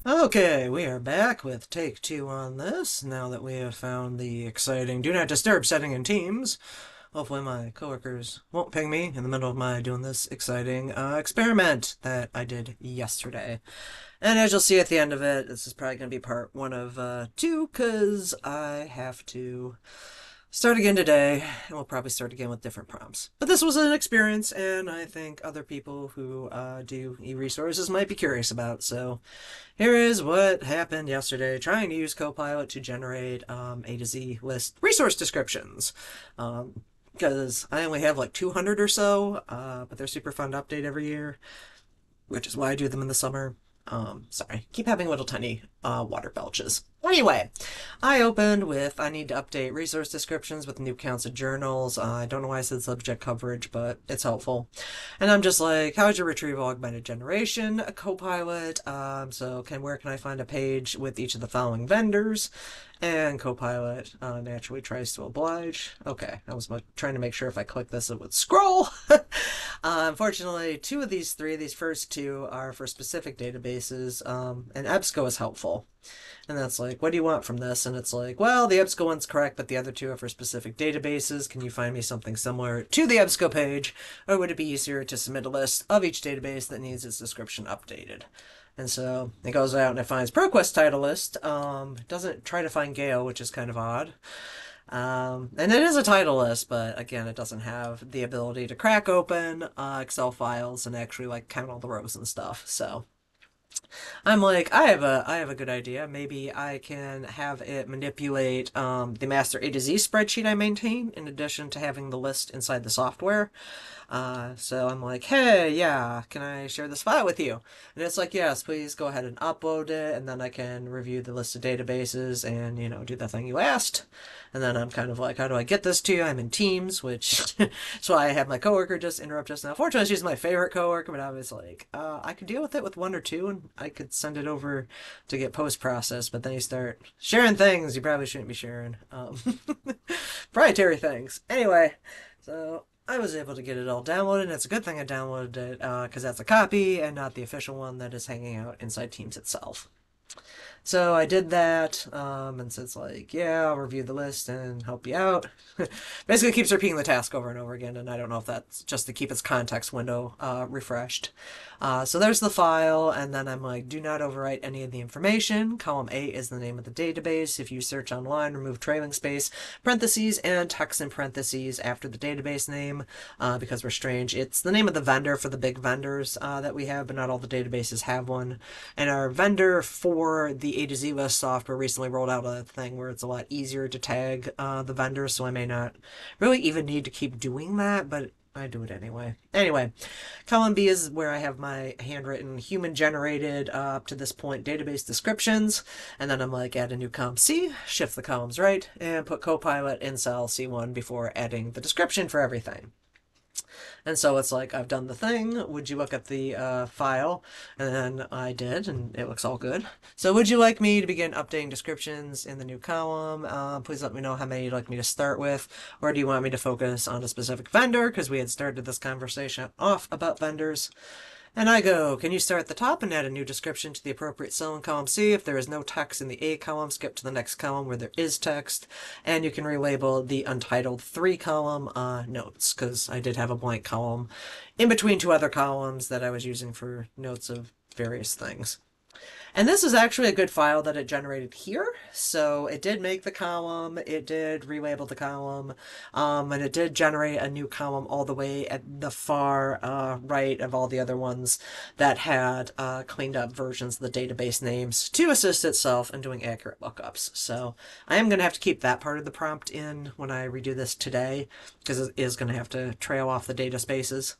Okay, we are back with take two on this, now that we have found the exciting Do Not Disturb setting in Teams. Hopefully my coworkers won't ping me in the middle of my doing this exciting experiment that I did yesterday. And as you'll see at the end of it, this is probably going to be part one of two, because I have to start again today, and we'll probably start again with different prompts. But this was an experience, and I think other people who do e-resources might be curious about, so here is what happened yesterday trying to use Copilot to generate A to Z list resource descriptions. Because I only have like 200 or so, but they're super fun to update every year, which is why I do them in the summer. Sorry, keep having little tiny water belches. Anyway, I opened with I need to update resource descriptions with new counts of journals. I don't know why I said subject coverage, but it's helpful. And I'm just like, how's your retrieval augmented generation? A Copilot. Where can I find a page with each of the following vendors? And Copilot naturally tries to oblige. Okay, I was trying to make sure if I click this it would scroll. Unfortunately, two of these three, these first two, are for specific databases, and EBSCO is helpful. And that's like, what do you want from this? And it's like, well, the EBSCO one's correct, but the other two are for specific databases. Can you find me something similar to the EBSCO page? Or would it be easier to submit a list of each database that needs its description updated? And so it goes out and it finds ProQuest title list. Doesn't try to find Gale, which is kind of odd. And it is a title list, but again, it doesn't have the ability to crack open Excel files and actually like count all the rows and stuff. So I'm like, I have a good idea. Maybe I can have it manipulate the master A to Z spreadsheet I maintain in addition to having the list inside the software. So I'm like, hey, yeah, can I share this file with you? And it's like, yes, please go ahead and upload it, and then I can review the list of databases and, do the thing you asked. And then I'm kind of like, how do I get this to you? I'm in Teams, which is why I had my coworker just interrupt just now. Fortunately, she's my favorite coworker, but I was like, I could deal with it with one or two, and I could send it over to get post-processed, but then you start sharing things you probably shouldn't be sharing. Proprietary things. Anyway, so I was able to get it all downloaded, and it's a good thing I downloaded it because that's a copy and not the official one that is hanging out inside Teams itself. So I did that, and so it's like, yeah, I'll review the list and help you out. Basically, it keeps repeating the task over and over again, and I don't know if that's just to keep its context window refreshed. So there's the file, and then I'm like, do not overwrite any of the information. Column A is the name of the database. If you search online, remove trailing space, parentheses, and text in parentheses after the database name, because we're strange. It's the name of the vendor for the big vendors that we have, but not all the databases have one. And our vendor for the A to Z list software recently rolled out a thing where it's a lot easier to tag the vendors, so I may not really even need to keep doing that, but I do it anyway. Anyway, column B is where I have my handwritten human generated up to this point database descriptions, and then I'm like, add a new column C, shift the columns right, and put Copilot in cell C1 before adding the description for everything. And so it's like, I've done the thing. Would you look at the file? And then I did, and it looks all good. So would you like me to begin updating descriptions in the new column? Please let me know how many you'd like me to start with. Or do you want me to focus on a specific vendor? Because we had started this conversation off about vendors. And I go, can you start at the top and add a new description to the appropriate cell in column C? If there is no text in the A column, skip to the next column where there is text. And you can relabel the untitled 3 column notes, because I did have a blank column in between two other columns that I was using for notes of various things. And this is actually a good file that it generated here. So it did make the column, it did relabel the column, and it did generate a new column all the way at the far right of all the other ones that had cleaned up versions of the database names to assist itself in doing accurate lookups. So I am going to have to keep that part of the prompt in when I redo this today, because it is going to have to trail off the data spaces,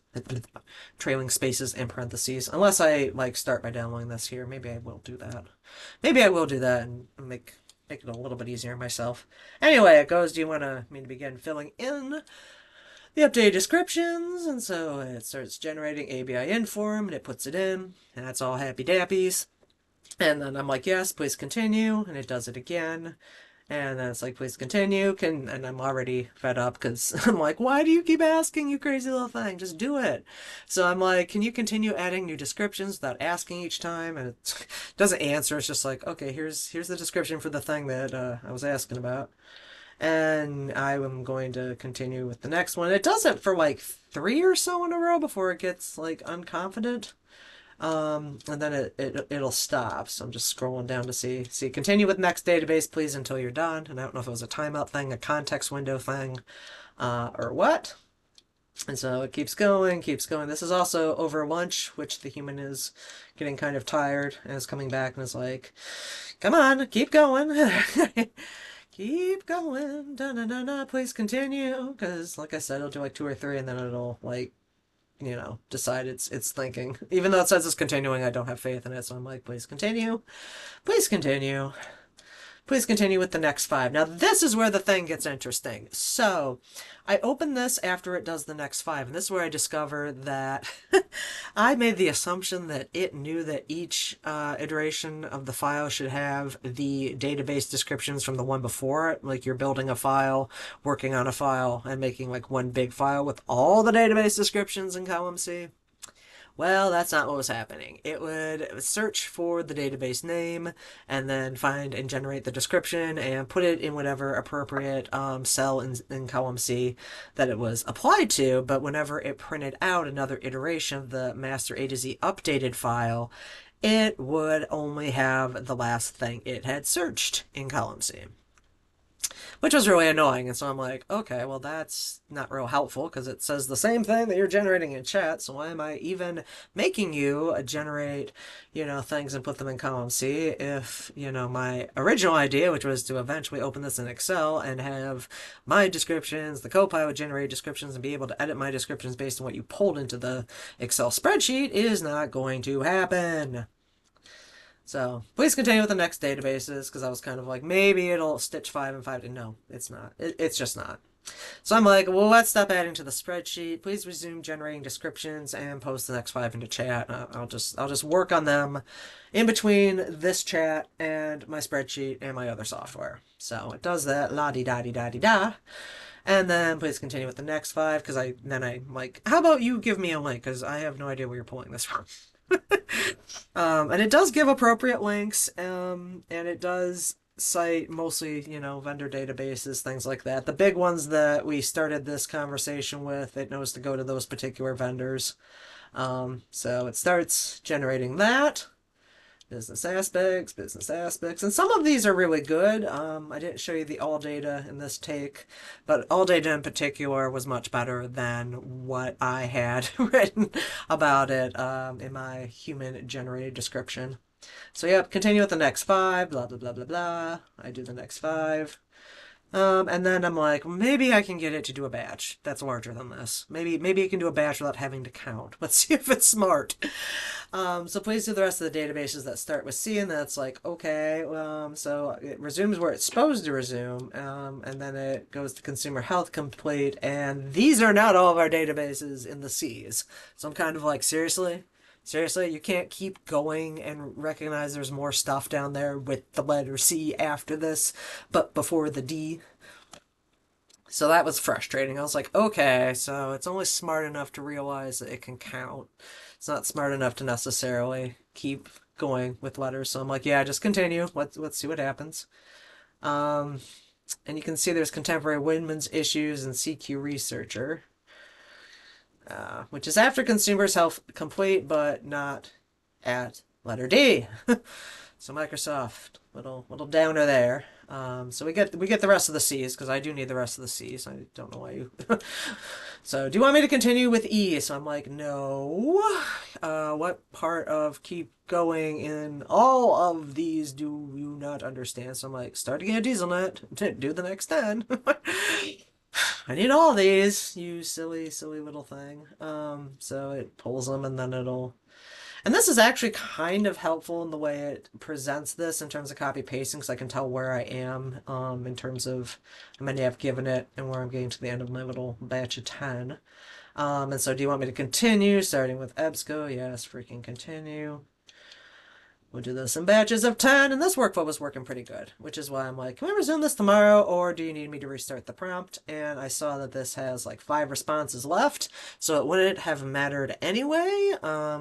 trailing spaces and parentheses, unless I like start by downloading this here. Maybe I will do that. Maybe I will do that and make it a little bit easier myself. Anyway, it goes, do you want me to begin filling in the updated descriptions? And so it starts generating ABIN form, and it puts it in, and that's all happy dappies. And then I'm like, yes, please continue, and it does it again. And then it's like, please continue. And I'm already fed up because I'm like, why do you keep asking, you crazy little thing? Just do it. So I'm like, can you continue adding new descriptions without asking each time? And it's doesn't answer. It's just like, okay, here's the description for the thing that I was asking about. And I am going to continue with the next one. It does it for like three or so in a row before it gets like unconfident. And then it'll stop. So I'm just scrolling down to see continue with next database, please, until you're done. And I don't know if it was a timeout thing, a context window thing, or what. And so it keeps going, keeps going. This is also over lunch, which the human is getting kind of tired and is coming back and is like, come on, keep going. Keep going. Da, da, da, da, please continue. Because, like I said, it'll do like two or three and then it'll, like, decide it's thinking. Even though it says it's continuing, I don't have faith in it. So I'm like, please continue. Please continue. Please continue with the next five. Now, this is where the thing gets interesting. So, I open this after it does the next five, and this is where I discover that I made the assumption that it knew that each iteration of the file should have the database descriptions from the one before it. Like you're building a file, working on a file, and making like one big file with all the database descriptions in column C. Well, that's not what was happening. It would search for the database name and then find and generate the description and put it in whatever appropriate cell in column C that it was applied to. But whenever it printed out another iteration of the master A to Z updated file, it would only have the last thing it had searched in column C, which was really annoying. And so I'm like, okay, well, that's not real helpful because it says the same thing that you're generating in chat. So why am I even making you generate, things and put them in column C if, my original idea, which was to eventually open this in Excel and have my descriptions, the Copilot generate descriptions and be able to edit my descriptions based on what you pulled into the Excel spreadsheet is not going to happen. So please continue with the next databases because I was kind of like, maybe it'll stitch 5 and 5. No, it's not. It's just not. So I'm like, well, let's stop adding to the spreadsheet. Please resume generating descriptions and post the next 5 into chat. I'll just work on them in between this chat and my spreadsheet and my other software. So it does that, la di da di da di da. And then please continue with the next 5 because I'm like, how about you give me a link because I have no idea where you're pulling this from. And it does give appropriate links, and it does cite mostly, vendor databases, things like that. The big ones that we started this conversation with, it knows to go to those particular vendors. So it starts generating that. Business aspects, and some of these are really good. I didn't show you the all data in this take, but all data in particular was much better than what I had written about it in my human generated description. So yep, continue with the next 5, blah blah blah blah blah. I do the next 5. And then I'm like, maybe I can get it to do a batch that's larger than this. Maybe it can do a batch without having to count. Let's see if it's smart. So please do the rest of the databases that start with C, and that's like, okay, so it resumes where it's supposed to resume, and then it goes to consumer health complete, and these are not all of our databases in the C's. So I'm kind of like, seriously? Seriously, you can't keep going and recognize there's more stuff down there with the letter C after this, but before the D. So that was frustrating. I was like, okay, so it's only smart enough to realize that it can count. It's not smart enough to necessarily keep going with letters. So I'm like, yeah, just continue. Let's see what happens. And you can see there's contemporary women's issues and CQ researcher. Which is after consumers health complete, but not at letter D. So Microsoft, little downer there. So we get the rest of the C's because I do need the rest of the C's. I don't know why you. So do you want me to continue with E? So I'm like, no. What part of keep going in all of these do you not understand? So I'm like, starting a DieselNet, do the next 10. I need all these, you silly little thing. So it pulls them and then it'll... And this is actually kind of helpful in the way it presents this in terms of copy pasting because I can tell where I am in terms of how many I've given it and where I'm getting to the end of my little batch of 10. And so do you want me to continue starting with EBSCO? Yes, freaking continue. We'll do this in batches of 10, and this workflow was working pretty good, which is why I'm like, can we resume this tomorrow, or do you need me to restart the prompt? And I saw that this has like 5 responses left, so it wouldn't have mattered anyway,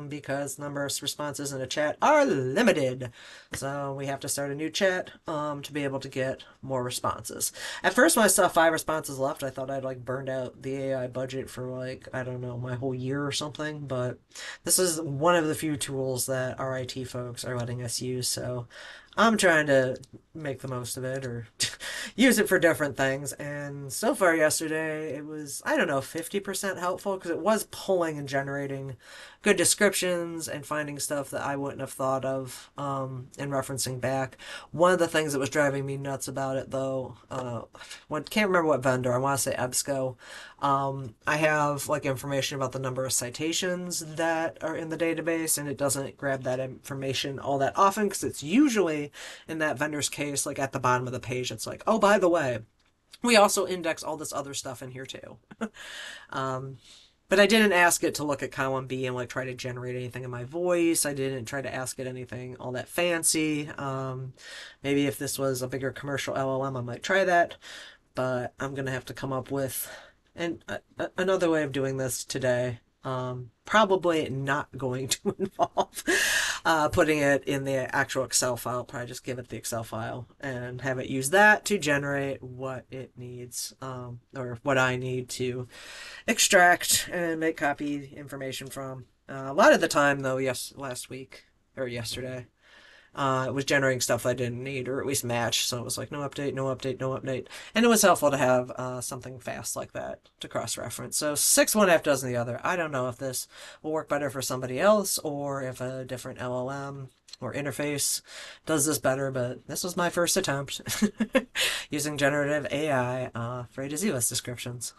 because the number of responses in a chat are limited. So we have to start a new chat to be able to get more responses. At first, when I saw 5 responses left, I thought I'd like burned out the AI budget for like, I don't know, my whole year or something, but this is one of the few tools that our IT folks are letting us use, so I'm trying to make the most of it or use it for different things. And so far yesterday, it was, I don't know, 50% helpful because it was pulling and generating good descriptions and finding stuff that I wouldn't have thought of and referencing back. One of the things that was driving me nuts about it, though, can't remember what vendor, I want to say EBSCO. I have like information about the number of citations that are in the database, and it doesn't grab that information all that often because it's usually in that vendor's case, like at the bottom of the page, it's like, oh, by the way, we also index all this other stuff in here too. um, but I didn't ask it to look at column B and like try to generate anything in my voice. I didn't try to ask it anything all that fancy. Maybe if this was a bigger commercial LLM, I might try that. But I'm gonna have to come up with another way of doing this today. Probably not going to involve putting it in the actual Excel file. Probably just give it the Excel file and have it use that to generate what it needs, or what I need to extract and make copy information from. A lot of the time, though, last week or yesterday, it was generating stuff I didn't need, or at least match. So it was like no update, no update, no update, and it was helpful to have something fast like that to cross-reference. So 6 one, half dozen the other. I don't know if this will work better for somebody else, or if a different LLM or interface does this better. But this was my first attempt using generative AI for A to Z list descriptions.